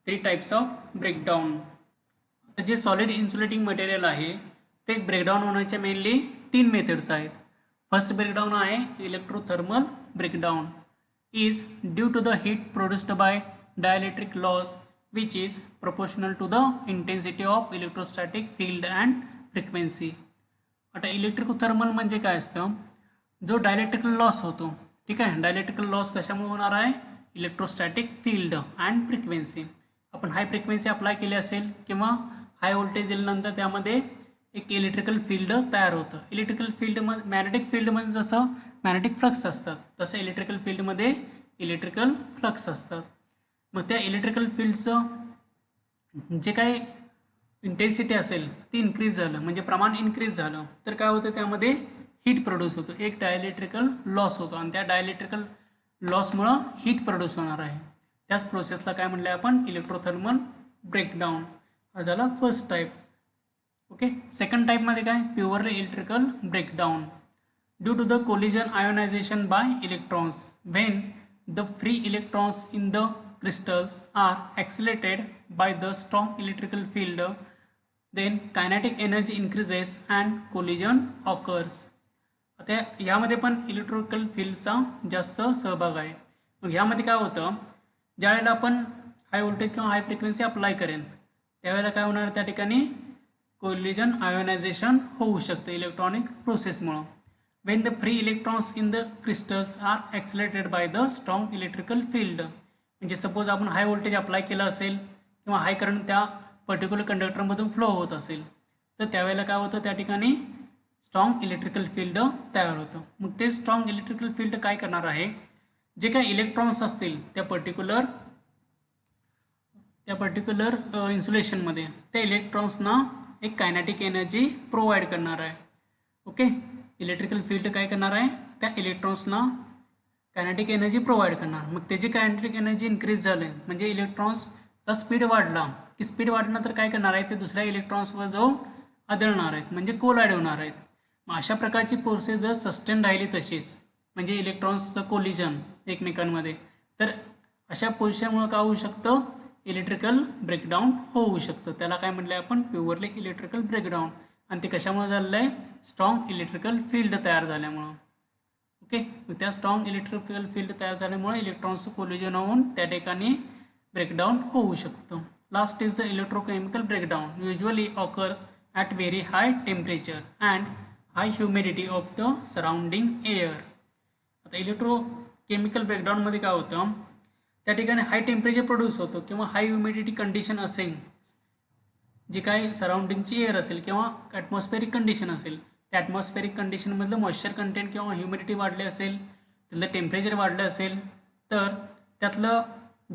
three types of breakdown. जे सॉलिड इन्सुलेटिंग मटेरियल आहे ते ब्रेकडाऊन होण्याच्या मेनली 3 मेथड्स आहेत. फर्स्ट ब्रेकडाऊन आहे electrothermal breakdown. Is due to the heat produced by dielectric loss which is proportional to the intensity of electrostatic field and frequency. आता electrothermal म्हणजे काय असतं, जो डायलेक्ट्रिकल लॉस होतो, ठीक आहे. डायलेक्ट्रिकल लॉस कशामुळे होणार आहे, इलेक्ट्रोस्टॅटिक फील्ड अँड फ्रिक्वेन्सी. आपण हाय फ्रिक्वेन्सी अप्लाय केली असेल किंवा हाय व्होल्टेज दिल्यानंतर त्यामध्ये एक इलेक्ट्रिकल फील्ड तयार होतं. इलेक्ट्रिकल फील्डमध्ये मॅग्नेटिक फील्डमध्ये जसं मॅग्नेटिक फ्लक्स असतात तसं इलेक्ट्रिकल फील्डमध्ये इलेक्ट्रिकल फ्लक्स असतात. मग त्या इलेक्ट्रिकल फील्डचं जे काही इंटेन्सिटी असेल ती इन्क्रीज झालं म्हणजे प्रमाण इन्क्रीज झालं तर काय होतं, त्यामध्ये हीट प्रोड्यूस होतो, एक डायलेक्ट्रिकल लॉस होतो आणि त्या डायलेक्ट्रिकल लॉसमुळं हीट प्रोड्यूस होणार आहे. त्याच प्रोसेसला काय म्हणलं आपण, इलेक्ट्रोथर्मल ब्रेकडाऊन. हा झाला फर्स्ट टाईप. ओके. सेकंड टाईपमध्ये काय, purely electrical breakdown due to the collision ionization by electrons when the free electrons in the crystals are accelerated by the strong electrical field, then kinetic energy increases and collision occurs. आता यामध्ये पण electrical फील्डचा जास्त सहभाग आहे. मग यामध्ये काय होतं, ज्यावेळेला आपण हाय व्होल्टेज किंवा हाय फ्रिक्वेन्सी अप्लाय करेन त्यावेळेला काय होणार, त्या ठिकाणी कोलिजन आयोनायझेशन होऊ शकतं इलेक्ट्रॉनिक प्रोसेसमुळं. When the free electrons in the crystals are accelerated by the strong electrical field. म्हणजे सपोज आपण हाय व्होल्टेज अप्लाय केलं असेल किंवा हाय करंट त्या पर्टिक्युलर कंडक्टरमधून फ्लो होत असेल तर त्यावेळेला काय होतं, त्या ठिकाणी स्ट्रॉंग इलेक्ट्रिकल फील्ड तयार होतं. मग ते स्ट्रॉंग इलेक्ट्रिकल फील्ड काय करणार आहे, जे काही इलेक्ट्रॉन्स असतील त्या पर्टिक्युलर इन्सुलेशनमध्ये त्या इलेक्ट्रॉन्सना एक कायनेटिक एनर्जी प्रोव्हाइड करणार आहे. ओके. इलेक्ट्रिकल फील्ड काय करणार आहे, त्या इलेक्ट्रॉन्सना कायनेटिक एनर्जी प्रोव्हाइड करणार. मग त्याची कायनेटिक एनर्जी इन्क्रीज झाली म्हणजे इलेक्ट्रॉन्सचा स्पीड वाढला की स्पीड वाढल्यानंतर काय करणार आहे, ते दुसऱ्या इलेक्ट्रॉन्सवर जाऊन आदळणार आहेत म्हणजे कोलाईड होणार आहेत. मग अशा प्रकारची प्रोसेस जर सस्टेन राहिली तशीच म्हणजे इलेक्ट्रॉन्सचं कोलिजन एकमेकांमध्ये, तर अशा पोझिशनमुळे काय होऊ शकतं, इलेक्ट्रिकल ब्रेकडाऊन होऊ शकतं. त्याला काय म्हटलं आपण, प्युअरली इलेक्ट्रिकल ब्रेकडाऊन. आणि ते कशामुळे झालेलं आहे, स्ट्रॉंग इलेक्ट्रिकल फील्ड तयार झाल्यामुळं. ओके. त्या स्ट्रॉंग इलेक्ट्रिकल फील्ड तयार झाल्यामुळे इलेक्ट्रॉन्सचं कोलिजन होऊन त्या ठिकाणी ब्रेकडाऊन होऊ शकतं. Last is the electrochemical breakdown usually occurs at very high temperature and high humidity of the surrounding air. आता इलेक्ट्रोकेमिकल ब्रेकडाऊनमध्ये काय होतं, त्या ठिकाणी हाय टेम्परेचर प्रोड्यूस होतो किंवा हाय ह्युमिडिटी कंडिशन असेल, जी काही सराउंडिंगची एअर असेल किंवा ॲटमॉस्फेरिक कंडिशन असेल, त्या ॲटमॉस्फेरिक कंडिशनमधलं मॉइश्चर कंटेंट किंवा ह्युमिडिटी वाढले असेल, त्यातलं टेम्परेचर वाढलं असेल तर त्यातलं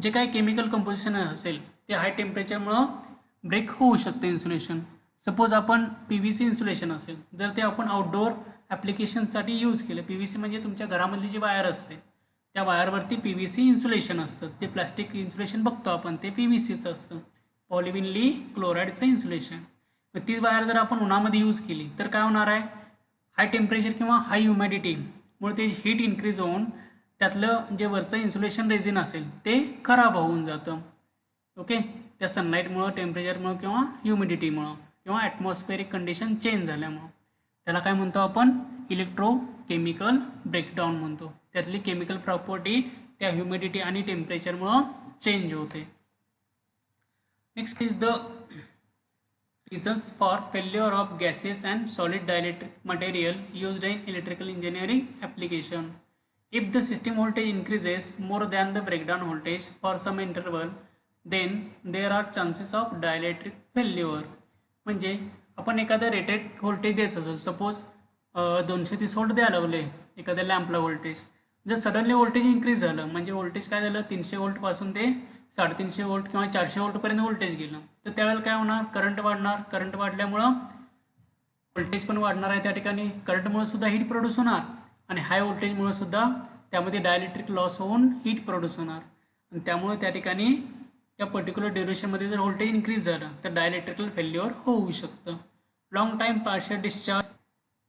जे काही केमिकल कंपोजिशन असेल ते हाय टेम्परेचरमुळं ब्रेक होऊ शकते इन्सुलेशन. सपोज आपण PVC इन्सुलेशन असेल, जर ते आपण आउटडोअर ॲप्लिकेशनसाठी यूज केलं, PVC म्हणजे तुमच्या घरामधली जी वायर असते त्या वायरवरती PVC इन्सुलेशन असतं. ते प्लास्टिक इन्सुलेशन बघतो आपण ते PVCचं असतं, पॉलिव्हिनली क्लोराईडचं इन्सुलेशन. मग ती वायर जर आपण उन्हामध्ये यूज केली तर काय होणार आहे, हाय टेम्परेचर किंवा हाय ह्युमिडिटीमुळे ते हीट इन्क्रीज होऊन त्यातलं जे वरचं इन्सुलेशन रेझिन असेल ते खराब होऊन जातं. ओके. त्या सनलाईटमुळं, टेम्परेचरमुळं किंवा ह्युमिडिटीमुळं किंवा ॲटमॉस्फेरिक कंडिशन चेंज झाल्यामुळं. त्याला काय म्हणतो आपण, इलेक्ट्रोकेमिकल ब्रेकडाऊन म्हणतो. त्यातली केमिकल प्रॉपर्टी त्या ह्युमिडिटी आणि टेम्परेचरमुळं चेंज होते. Next is the reasons for failure of gaseous and solid dielectric material used in electrical engineering application. If the system voltage increases more than the breakdown voltage for some interval, then there are chances of dielectric failure. म्हणजे आपण एखादं rated voltage द्यायचं असेल, suppose 230 volt द्यायला लागले एखाद्या लॅम्पला voltage, जर suddenly voltage increase झालं म्हणजे व्होल्टेज काय झालं, 300 व्होल्टपासून ते 350 व्होल्ट किंवा 400 व्होल्टपर्यंत व्होल्टेज गेलं तर त्यावेळेला काय होणार, करंट वाढणार. करंट वाढल्यामुळं व्होल्टेज पण वाढणार आहे. त्या ठिकाणी करंटमुळे सुद्धा हीट प्रोड्यूस होणार आणि हाय व्होल्टेजमुळे सुद्धा त्यामध्ये डायलेक्ट्रिक लॉस होऊन हीट प्रोड्यूस होणार आणि त्यामुळे त्या ठिकाणी त्या पर्टिक्युलर ड्युरेशनमध्ये जर व्होल्टेज इन्क्रीज झालं तर डायलेक्ट्रिकल फेल्युअर होऊ शकतं. Long time partial discharge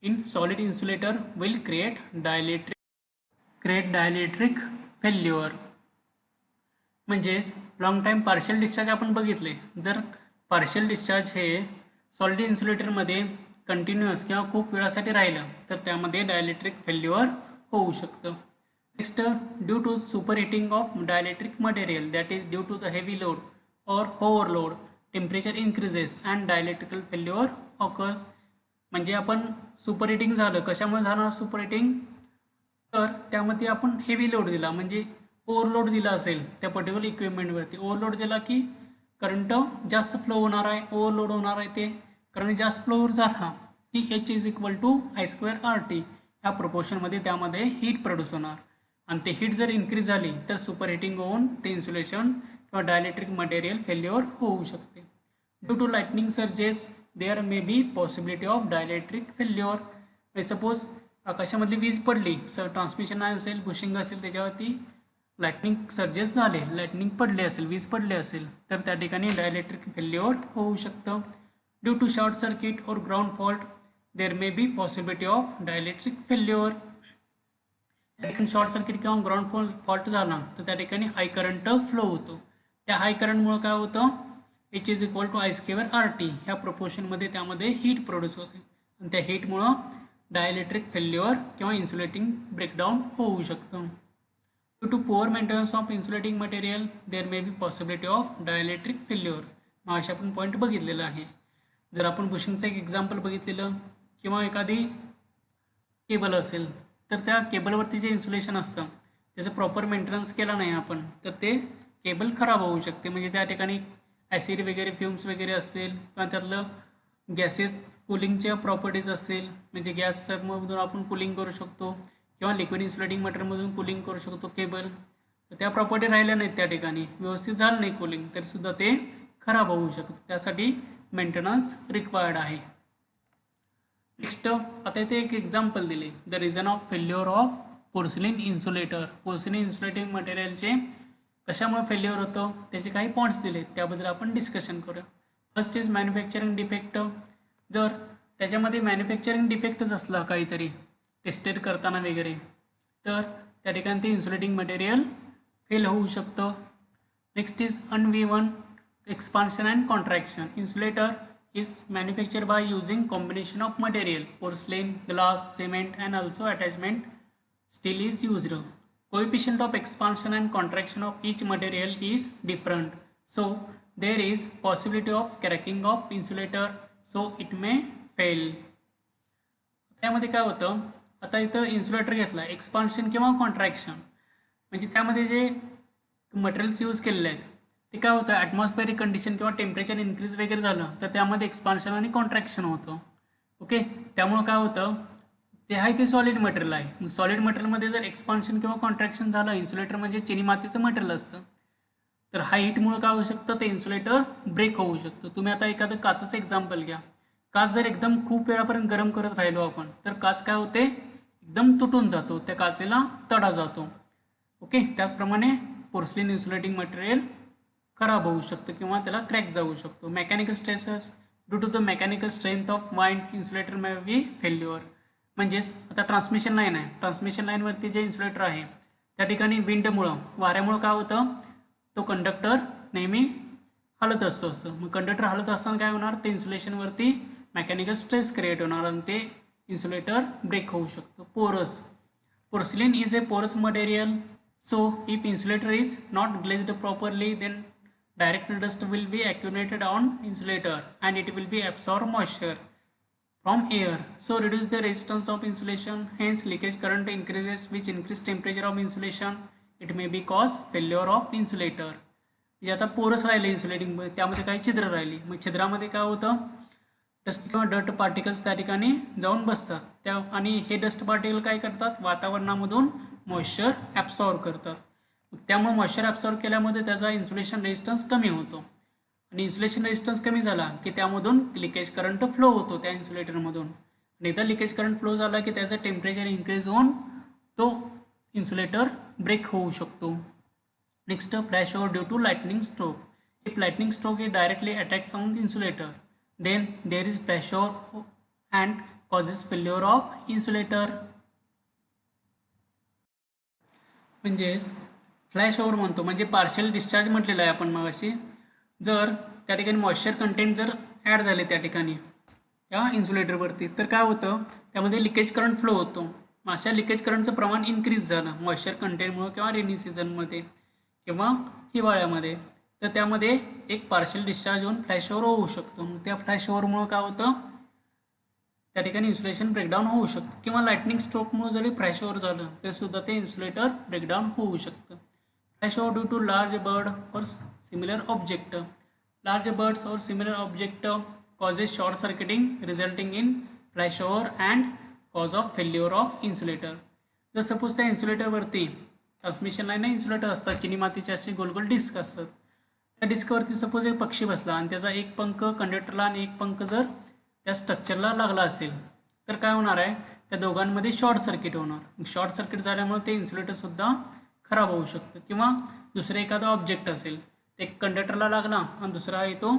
in solid insulator will create dielectric create dielectric failure. म्हणजेच लॉंग टाईम पार्शियल डिस्चार्ज आपण बघितले. जर पार्शियल डिस्चार्ज हे सॉलिड इन्सुलेटरमध्ये कंटिन्युअस किंवा खूप वेळासाठी राहिलं तर त्यामध्ये डायलेक्ट्रिक फेल्युअर होऊ शकतं. Next, due to super heating of dielectric material that is due to the heavy load और overload temperature increases and dielectrical failure occurs. म्हणजे आपण सुपर हिटिंग झालं, कशामुळे झालं सुपर हिटिंग, तर त्यामध्ये आपण हेवी लोड दिला म्हणजे ओव्हरलोड दिला असेल त्या पर्टिक्युलर इक्विपमेंटवरती. ओव्हरलोड दिला की करंट जास्त फ्लो होणार आहे, ओव्हरलोड होणार आहे. ते करंट जास्त फ्लो झाला की H=I²RT ह्या प्रोपोर्शनमध्ये त्यामध्ये हीट प्रोड्यूस होणार आणि ते हीट जर इन्क्रीज झाली तर सुपर हिटिंग होऊन ते इन्सुलेशन किंवा डायलेक्ट्रिक मटेरियल फेल्युअर होऊ शकते. Due to lightning surges there may be possibility of dielectric failure. Suppose आकाशामधली वीज पडली, ट्रान्समिशन लाईन असेल, बुशिंग असेल, त्याच्यावरती लाइटनिंग सर्जेस झाले, लाइटनिंग पडले असेल, वीज पडले असेल तर त्या ठिकाणी डायलेक्ट्रिक फेल्युअर होऊ शकतं. ड्यू टू शॉर्ट सर्किट और ground fault there may be possibility of dielectric failure. त्या ठिकाणी शॉर्ट सर्किट किंवा ग्राउंड फॉल्ट झाला तर त्या ठिकाणी हाय करंट फ्लो होतो. त्या हाय करंटमुळे काय होतं, H=I²RT ह्या प्रोपोर्शनमध्ये त्यामध्ये हीट प्रोड्यूस होते आणि त्या हीटमुळं डायलेक्ट्रिक फेल्युअर किंवा इन्सुलेटिंग ब्रेकडाऊन होऊ शकतं. Due to poor maintenance of insulating material there may be possibility of dielectric failure. मग अशा आपण पॉईंट बघितलेला आहे. जर आपण बुशिंगचं एक एक्झाम्पल बघितलेलं किंवा एखादी केबल असेल तर त्या केबलवरती जे इन्सुलेशन असतं त्याचं प्रॉपर मेंटेनन्स केला नाही आपण तर ते केबल खराब होऊ शकते. म्हणजे त्या ठिकाणी ॲसिड वगैरे फ्युम्स वगैरे असतील किंवा त्यातलं गॅसेस कुलिंगच्या प्रॉपर्टीज असतील, म्हणजे गॅसमधून आपण कुलिंग करू शकतो किंवा लिक्विड इन्सुलेटिंग मटेरियलमधून कुलिंग करू शकतो केबल. तर त्या प्रॉपर्टी राहिल्या नाहीत त्या ठिकाणी, व्यवस्थित झालं नाही कुलिंग तरीसुद्धा ते खराब होऊ शकतं. त्यासाठी मेंटेनन्स रिक्वायर्ड आहे. नेक्स्ट, आता इथे एक एक्झाम्पल दिले, the reason of failure of porcelain insulator. Porcelain insulating मटेरियलचे कशामुळे फेल्युअर होतं त्याचे काही पॉईंट्स दिले, त्याबद्दल आपण डिस्कशन करूया. First is manufacturing defect. जर त्याच्यामध्ये मॅन्युफॅक्चरिंग डिफेक्टच असला काहीतरी टेस्टेड करताना वगैरे तर त्या ठिकाणी ते इन्सुलेटिंग मटेरियल फेल होऊ शकतं. Next is uneven expansion and contraction. Insulator is manufactured by using combination of material, porcelain, glass, cement and also attachment steel is used. Coefficient of expansion and contraction of each material is different, so there is possibility of cracking of insulator, so it may fail. त्यामध्ये काय होतं, आता इथं insulator घेतला, expansion किंवा contraction म्हणजे त्यामध्ये जे मटेरियल्स यूज केलेले आहेत ते काय होतं, ॲटमॉस्फेरिक कंडिशन किंवा टेम्परेचर इन्क्रीज वगैरे झालं तर त्यामध्ये एक्सपान्शन आणि कॉन्ट्रॅक्शन होतं. ओके, त्यामुळं काय होतं, ते आहे ते सॉलिड मटेरियल आहे. मग सॉलिड मटेरियलमध्ये जर एक्सपान्शन किंवा कॉन्ट्रॅक्शन झालं, इन्सुलेटर म्हणजे चिनी मातीचं मटेरियल असतं, तर हाय हीटमुळं काय होऊ शकतं, ते इन्सुलेटर ब्रेक होऊ शकतं. तुम्ही आता एखादं काचचं एक्झाम्पल घ्या. काच जर एकदम खूप वेळापर्यंत गरम करत राहिलो आपण तर काच काय होते, एकदम तुटून जातो, त्या काचेला तडा जातो. ओके, त्याचप्रमाणे पोर्सिलिन इन्सुलेटिंग मटेरियल खराब होऊ शकतं किंवा त्याला क्रॅक जाऊ शकतो. Mechanical stresses, due to the mechanical strength of wind insulator may be failure. म्हणजेच आता ट्रान्समिशन लाईन आहे, ट्रान्समिशन लाईनवरती जे इन्सुलेटर आहे त्या ठिकाणी विंडमुळं, वाऱ्यामुळं काय होतं, तो कंडक्टर नेहमी हलत असतो. मग कंडक्टर हलत असताना काय होणार, ते इन्सुलेशनवरती मेकॅनिकल स्ट्रेस क्रिएट होणार आणि ते इन्सुलेटर ब्रेक होऊ शकतो. पोरस, porcelain is a porous material, so if insulator is not glazed properly then direct dust will be accumulated on insulator and it will be absorb moisture from air, so reduce the resistance of insulation, hence leakage current increases which increase temperature of insulation, it may be cause failure of insulator. म्हणजे आता पोरस राहिले insulating, त्यामध्ये काही छिद्र राहिली, मग छिद्रामध्ये काय होतं, डस्ट किंवा डस्ट पार्टिकल्स त्या ठिकाणी जाऊन बसतात त्या आणि हे डस्ट पार्टिकल काय करतात, वातावरणामधून मॉइश्चर ॲब्सॉर्ब करतात. त्यामुळे मॉइश्चर ॲब्सॉर्ब केल्यामध्ये त्याचा इन्सुलेशन रेजिस्टन्स कमी होतो आणि इन्सुलेशन रेजिस्टन्स कमी झाला की त्यामधून लिकेज करंट फ्लो होतो त्या इन्सुलेटरमधून आणि एकदा लिकेज करंट फ्लो झाला की त्याचं टेम्परेचर इन्क्रीज होऊन तो इन्सुलेटर ब्रेक होऊ शकतो. Next, flash over due to lightning stroke. If lightning stroke is directly attacks on insulator then there is flash over and causes failure of insulator. म्हणजेच flash over म्हणतो, म्हणजे partial discharge म्हटलेलं आहे आपण मगाशी. जर त्या ठिकाणी मॉइश्चर कंटेंट जर ॲड झाले त्या ठिकाणी त्या इन्सुलेटरवरती, तर काय होतं, त्यामध्ये लिकेज करंट फ्लो होतो. अशा लिकेज करंटचं प्रमाण इन्क्रीज झालं मॉइश्चर कंटेंटमुळे किंवा रेनी सीझनमध्ये किंवा हिवाळ्यामध्ये, तर त्यामध्ये एक पार्शियल डिस्चार्ज होऊन फ्लॅश ओव्हर होऊ शकतो. त्या फ्लॅश ओव्हरमुळे काय होतं, त्या ठिकाणी इन्सुलेशन ब्रेकडाऊन होऊ शकतं किंवा लाईटनिंग स्ट्रोकमुळे जरी फ्लॅश ओव्हर झालं तरी सुद्धा ते इन्सुलेटर ब्रेकडाऊन होऊ शकतं. Flash over due to large bird और सिमिलर ऑब्जेक्ट. लार्ज बर्ड्स और similar object causes short circuiting resulting in flash over and cause of failure of insulator. जर सपोज त्या इन्सुलेटरवरती ट्रान्समिशन लाईन इन्सुलेटर असतात, चिनी मातीचे असे गोल गोल डिस्क असतात. त्या डिस्कवरती सपोज एक पक्षी बसला आणि त्याचा एक पंख कंडक्टरला आणि एक पंख जर त्या स्ट्रक्चरला लागला असेल, तर काय होणार आहे, त्या दोघांमध्ये शॉर्ट सर्किट होणार. शॉर्ट सर्किट झाल्यामुळे ते इन्सुलेटरसुद्धा खराब होऊ शकतं. किंवा दुसरं एखादा ऑब्जेक्ट असेल, एक कंडक्टरला लागला आणि दुसरा आहे तो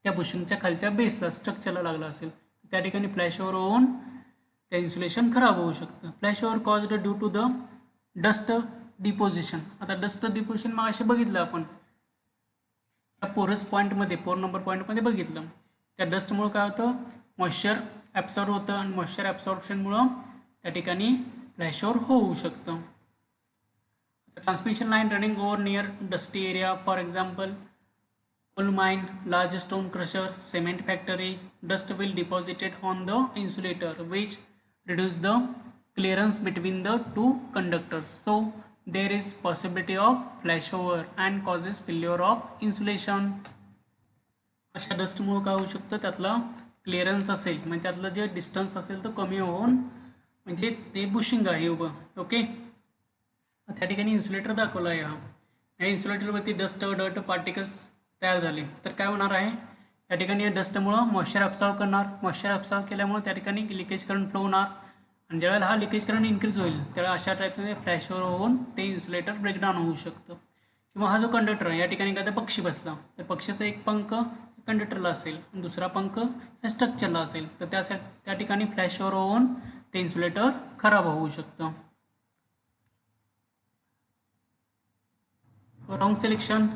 त्या बुशिंगच्या खालच्या बेसला स्ट्रक्चरला लागला असेल, त्या ठिकाणी फ्लॅश ओव्हर होऊन त्या इन्सुलेशन खराब होऊ शकतं. Flash over caused due to the dust deposition. आता डस्ट डिपोजिशन मग असे बघितलं आपण त्या पोरस पॉईंटमध्ये, 4 नंबर पॉईंटमध्ये बघितलं. त्या डस्टमुळं काय होतं, मॉइश्चर ॲब्सॉर्ब होतं आणि मॉइश्चर ॲब्सॉर्प्शनमुळं त्या ठिकाणी फ्लॅश ओव्हर होऊ शकतं. Transmission line running over near dusty area, for example coal mine, large stone crusher, cement factory, dust will deposited on the insulator which reduce the clearance between the two conductors. So there is possibility of flashover and causes failure of insulation. अशा डस्टमुळे काय होऊ शकतं, त्यातला clearance असेल म्हणजे त्यातलं जे distance असेल तो कमी होऊन म्हणजे ते बुशिंग आहे उभं. ओके, त्या ठिकाणी इन्सुलेटर दाखवला आहे. या इन्सुलेटरवरती डस्ट पार्टिकल्स तयार झाले तर काय होणार आहे, या ठिकाणी या डस्टमुळं मॉइश्चर ॲब्सॉर्ब करणार. मॉइश्चर ॲब्सॉर्ब केल्यामुळे त्या ठिकाणी लिकेज करंट फ्लो होणार आणि ज्यावेळेला हा लिकेज करंट इन्क्रीज होईल त्यावेळेला अशा टाईपमध्ये फ्लॅश ओव्हर होऊन ते इन्सुलेटर ब्रेकडाऊन होऊ शकतं. किंवा हा जो कंडक्टर आहे, या ठिकाणी एखादा पक्षी बसला तर पक्षीचा एक पंख कंडक्टरला असेल आणि दुसरा पंख या स्ट्रक्चरला असेल, तर त्या ठिकाणी फ्लॅश ओव्हर होऊन ते इन्सुलेटर खराब होऊ शकतं. Wrong selection.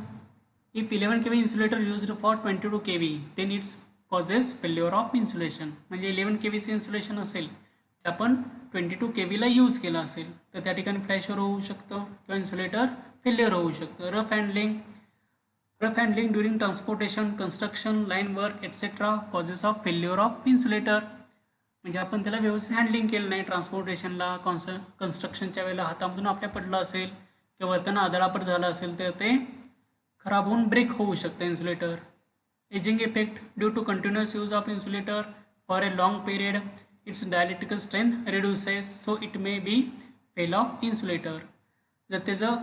If 11 kV insulator used for 22 kV, then it causes failure of insulation. म्हणजे 11 kV चे इन्सुलेशन असेल ते आपण 22 kV ला यूज केलं असेल तर त्या ठिकाणी फ्लॅश ओव्हर होऊ शकतं किंवा इन्सुलेटर फेल्युअर होऊ शकतं. Rough handling during transportation, construction, line work etcetera causes of failure of insulator. म्हणजे आपण त्याला व्यवस्थित हँडलिंग केलं नाही ट्रान्सपोर्टेशनला, कन्स्ट्रक्शनच्या वेळेला हातामधून आपल्या पडलं असेल किंवा वरताना आदळापड झाला असेल तर ते खराब होऊन ब्रेक होऊ शकतं insulator. Ageing effect. Due to continuous use of insulator for a long period its dielectrical strength reduces, so it may be fail of insulator. जर त्याचं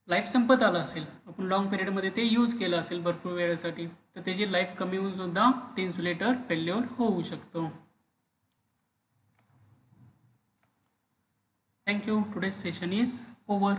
लाईफ संपत आलं असेल, आपण लॉंग पिरियडमध्ये ते यूज केलं असेल भरपूर वेळेसाठी, तर त्याची लाईफ कमी होऊन सुद्धा ते इन्सुलेटर फेल्युअर होऊ शकतं. Thank you. Today's session is over.